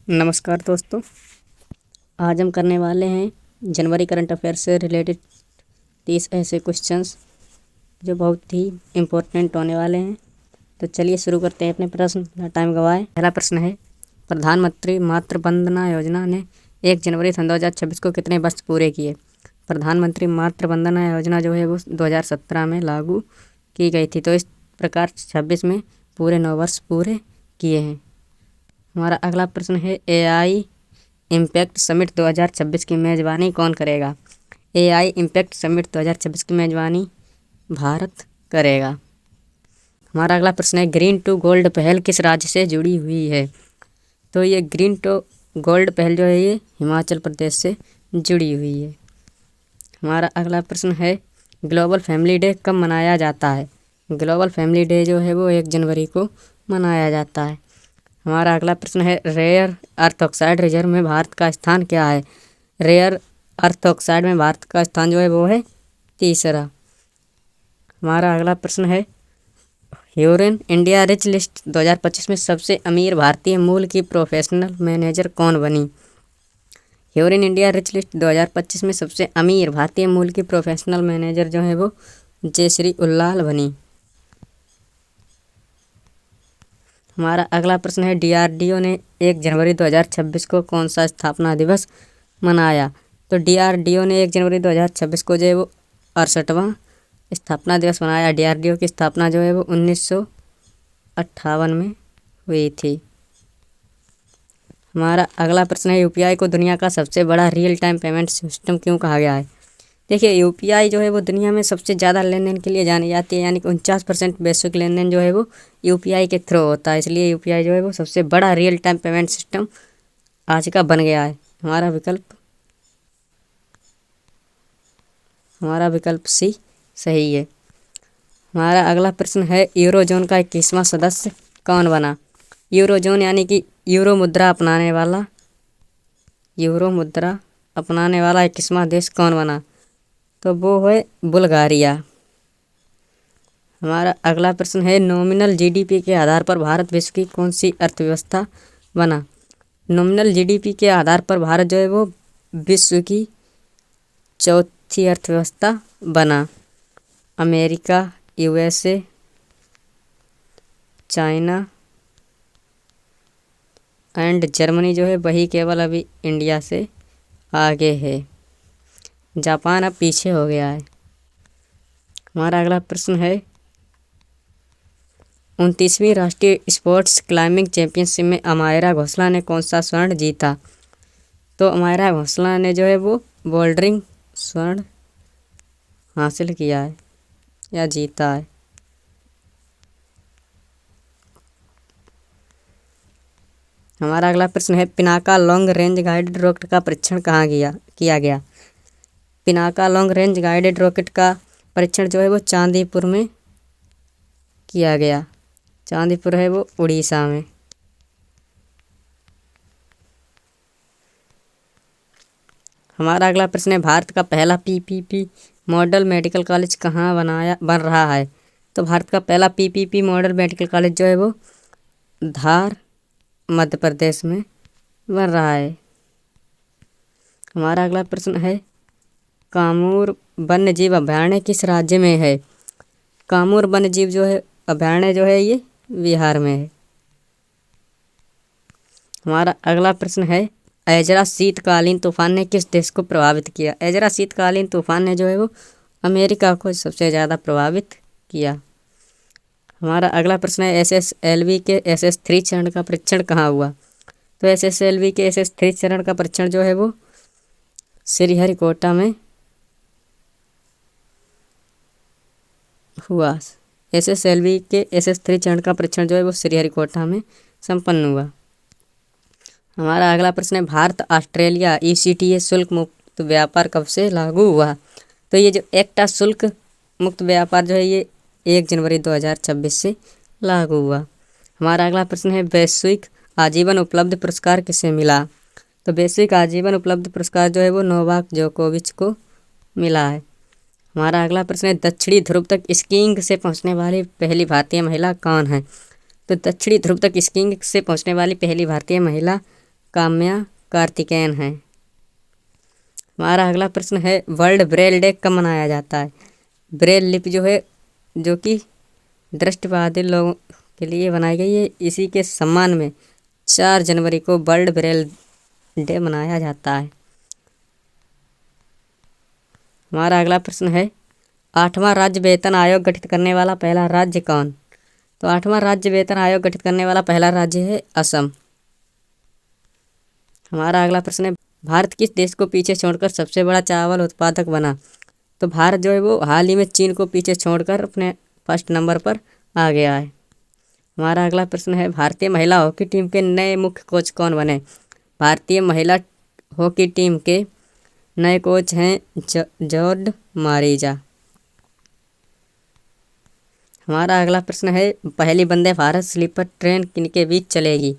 नमस्कार दोस्तों, आज हम करने वाले हैं जनवरी करंट अफेयर से रिलेटेड 30 ऐसे क्वेश्चंस जो बहुत ही इम्पोर्टेंट होने वाले हैं। तो चलिए शुरू करते हैं अपने प्रश्न, बिना टाइम गवाए। पहला प्रश्न है, प्रधानमंत्री मातृ वंदना योजना ने 1 जनवरी सन 2026 को कितने वर्ष पूरे किए? प्रधानमंत्री मातृ वंदना योजना जो है वो 2017 में लागू की गई थी, तो इस प्रकार 26 में पूरे 9 वर्ष पूरे किए हैं। हमारा अगला प्रश्न है, एआई इम्पैक्ट समिट 2026 की मेज़बानी कौन करेगा? एआई इम्पैक्ट समिट 2026 की मेज़बानी भारत करेगा। हमारा अगला प्रश्न है, ग्रीन टू गोल्ड पहल किस राज्य से जुड़ी हुई है? तो ये ग्रीन टू गोल्ड पहल जो है ये हिमाचल प्रदेश से जुड़ी हुई है। हमारा अगला प्रश्न है, ग्लोबल फैमिली डे कब मनाया जाता है? ग्लोबल फैमिली डे जो है वो 1 जनवरी को मनाया जाता है। हमारा अगला प्रश्न है, रेयर अर्थ ऑक्साइड रिजर्व में भारत का स्थान क्या है? रेयर अर्थ ऑक्साइड में भारत का स्थान जो है वो है 3रा। हमारा अगला प्रश्न है, ह्यूरिन इंडिया रिच लिस्ट 2025 में सबसे अमीर भारतीय मूल की प्रोफेशनल मैनेजर कौन बनी? ह्यूरिन इंडिया रिच लिस्ट 2025 में सबसे अमीर भारतीय मूल की प्रोफेशनल मैनेजर जो है वो जयश्री उल्लाल बनी। हमारा अगला प्रश्न है, डीआरडीओ ने 1 जनवरी 2026 को कौन सा स्थापना दिवस मनाया? तो डीआरडीओ ने 1 जनवरी 2026 को जो है वो 68वां स्थापना दिवस मनाया। डीआरडीओ की स्थापना जो है वो 1958 में हुई थी। हमारा अगला प्रश्न है, यूपीआई को दुनिया का सबसे बड़ा रियल टाइम पेमेंट सिस्टम क्यों कहा गया है? देखिए, यूपीआई जो है वो दुनिया में सबसे ज़्यादा लेन देन के लिए जानी जाती है, यानी कि 49% वैश्विक लेन देन जो है वो यूपीआई के थ्रू होता है, इसलिए यूपीआई जो है वो सबसे बड़ा रियल टाइम पेमेंट सिस्टम आज का बन गया है। हमारा विकल्प सी सही है। हमारा अगला प्रश्न है, यूरोजोन का 21वां सदस्य कौन बना? यूरोजोन यानी कि यूरो मुद्रा अपनाने वाला 21वां देश कौन बना? तो वो है बुल्गारिया। हमारा अगला प्रश्न है, नॉमिनल जीडीपी के आधार पर भारत विश्व की कौन सी अर्थव्यवस्था बना? नॉमिनल जीडीपी के आधार पर भारत जो है वो विश्व की 4थी अर्थव्यवस्था बना। America, USA, China and Germany जो है वही केवल अभी इंडिया से आगे है। जापान अब पीछे हो गया है। हमारा अगला प्रश्न है, 29वीं राष्ट्रीय स्पोर्ट्स क्लाइंबिंग चैंपियनशिप में अमायरा घोषला ने कौन सा स्वर्ण जीता? तो अमायरा घोषला ने जो है वो बोल्डरिंग स्वर्ण हासिल किया है या जीता है। हमारा अगला प्रश्न है, Pinaka long range guided rocket का परीक्षण कहाँ किया गया? Pinaka long range guided rocket का परीक्षण जो है वो चांदीपुर में किया गया। चांदीपुर है वो उड़ीसा में। हमारा अगला प्रश्न है, भारत का पहला पीपीपी मॉडल मेडिकल कॉलेज कहाँ बन रहा है? तो भारत का पहला पीपीपी मॉडल मेडिकल कॉलेज जो है वो धार मध्य प्रदेश में बन रहा है। हमारा अगला प्रश्न है, कामूर वन्यजीव अभयारण्य किस राज्य में है? कामूर वन्यजीव जो है अभयारण्य जो है ये बिहार में है। हमारा अगला प्रश्न है, एजरा शीतकालीन तूफान ने किस देश को प्रभावित किया? एजरा शीतकालीन तूफान ने जो है वो अमेरिका को सबसे ज़्यादा प्रभावित किया। हमारा अगला प्रश्न है, एसएसएलवी के SS3 चरण का परीक्षण कहाँ हुआ? तो एसएसएलवी के SS3 चरण का परीक्षण जो है वो श्रीहरिकोटा में हुआ। एसएसएलवी के SS3 चरण का परीक्षण जो है वो श्रीहरिकोटा में संपन्न हुआ। हमारा अगला प्रश्न है, भारत ऑस्ट्रेलिया ECTA शुल्क मुक्त व्यापार कब से लागू हुआ? तो ये जो एक्टा शुल्क मुक्त व्यापार जो है ये 1 जनवरी 2026 से लागू हुआ। हमारा अगला प्रश्न है, वैश्विक आजीवन उपलब्ध पुरस्कार किसे मिला? तो वैश्विक आजीवन उपलब्ध पुरस्कार जो है वो नोवाक जोकोविच को मिला है। हमारा अगला प्रश्न है, दक्षिणी ध्रुव तक स्कीइंग से पहुंचने वाली पहली भारतीय महिला कौन है? तो दक्षिणी ध्रुव तक स्कीइंग से पहुंचने वाली पहली भारतीय महिला काम्या कार्तिकेयन हैं। हमारा अगला प्रश्न है वर्ल्ड ब्रेल डे कब मनाया जाता है। ब्रेल लिपि जो है जो कि दृष्टिबाधित लोगों के लिए बनाई गई है, इसी के सम्मान में 4 जनवरी को वर्ल्ड ब्रेल डे मनाया जाता है। हमारा अगला प्रश्न है 8वां राज्य वेतन आयोग गठित करने वाला पहला राज्य कौन। तो 8वां राज्य वेतन आयोग गठित करने वाला पहला राज्य है असम। हमारा अगला प्रश्न है भारत किस देश को पीछे छोड़कर सबसे बड़ा चावल उत्पादक बना। तो भारत जो है वो हाल ही में चीन को पीछे छोड़कर अपने फर्स्ट नंबर पर आ गया है। हमारा अगला प्रश्न है भारतीय महिला हॉकी टीम के नए मुख्य कोच कौन बने। भारतीय महिला हॉकी टीम के नए कोच हैं जॉर्ज मारीजा। हमारा अगला प्रश्न है पहली वंदे भारत स्लीपर ट्रेन किनके बीच चलेगी।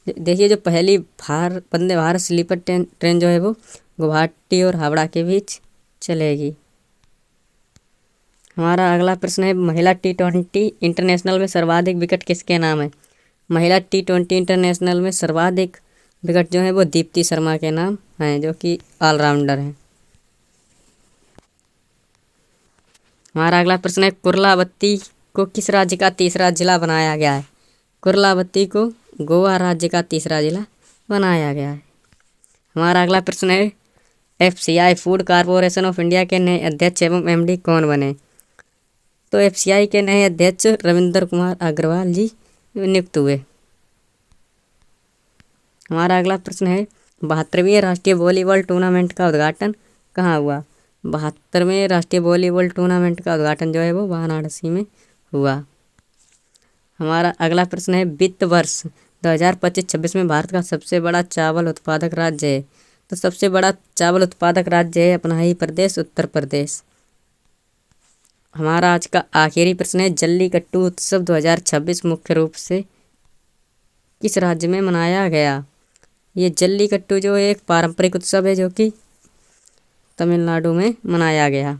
देखिए जो पहली वंदे भारत स्लीपर ट्रेन जो है वो गुवाहाटी और हावड़ा के बीच चलेगी। हमारा अगला प्रश्न है महिला T20 इंटरनेशनल में सर्वाधिक विकेट किसके नाम है। महिला T20 इंटरनेशनल में सर्वाधिक विकेट जो है वो दीप्ति शर्मा के नाम हैं, जो कि ऑलराउंडर हैं। हमारा अगला प्रश्न है कुर्लावती को किस राज्य का तीसरा जिला बनाया गया है। कुर्लावती को गोवा राज्य का तीसरा जिला बनाया गया है। हमारा अगला प्रश्न है FCI food corporation of India के नए अध्यक्ष एवं MD कौन बने। तो FCI के नए अध्यक्ष रविंद्र कुमार अग्रवाल जी नियुक्त हुए। हमारा अगला प्रश्न है 72वें राष्ट्रीय वॉलीबॉल टूर्नामेंट का उद्घाटन कहाँ हुआ। 72वें राष्ट्रीय वॉलीबॉल टूर्नामेंट का उद्घाटन जो है वो वाराणसी में हुआ। हमारा अगला प्रश्न है वित्त वर्ष 2025-26 में भारत का सबसे बड़ा चावल उत्पादक राज्य है। तो सबसे बड़ा चावल उत्पादक राज्य है अपना ही प्रदेश उत्तर प्रदेश। हमारा आज का आखिरी प्रश्न है जल्लीकट्टू उत्सव 2026 मुख्य रूप से किस राज्य में मनाया गया। ये जल्लीकट्टू जो एक पारंपरिक उत्सव है जो कि तमिलनाडु में मनाया गया।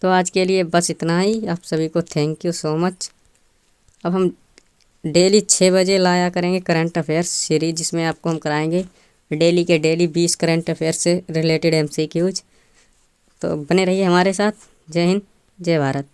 तो आज के लिए बस इतना ही। आप सभी को थैंक यू सो मच। अब हम डेली 6 बजे लाया करेंगे करंट अफेयर्स सीरीज, जिसमें आपको हम कराएंगे डेली के डेली 20 करंट अफेयर्स से रिलेटेड MCQs। तो बने रहिए हमारे साथ। जय हिंद, जय भारत।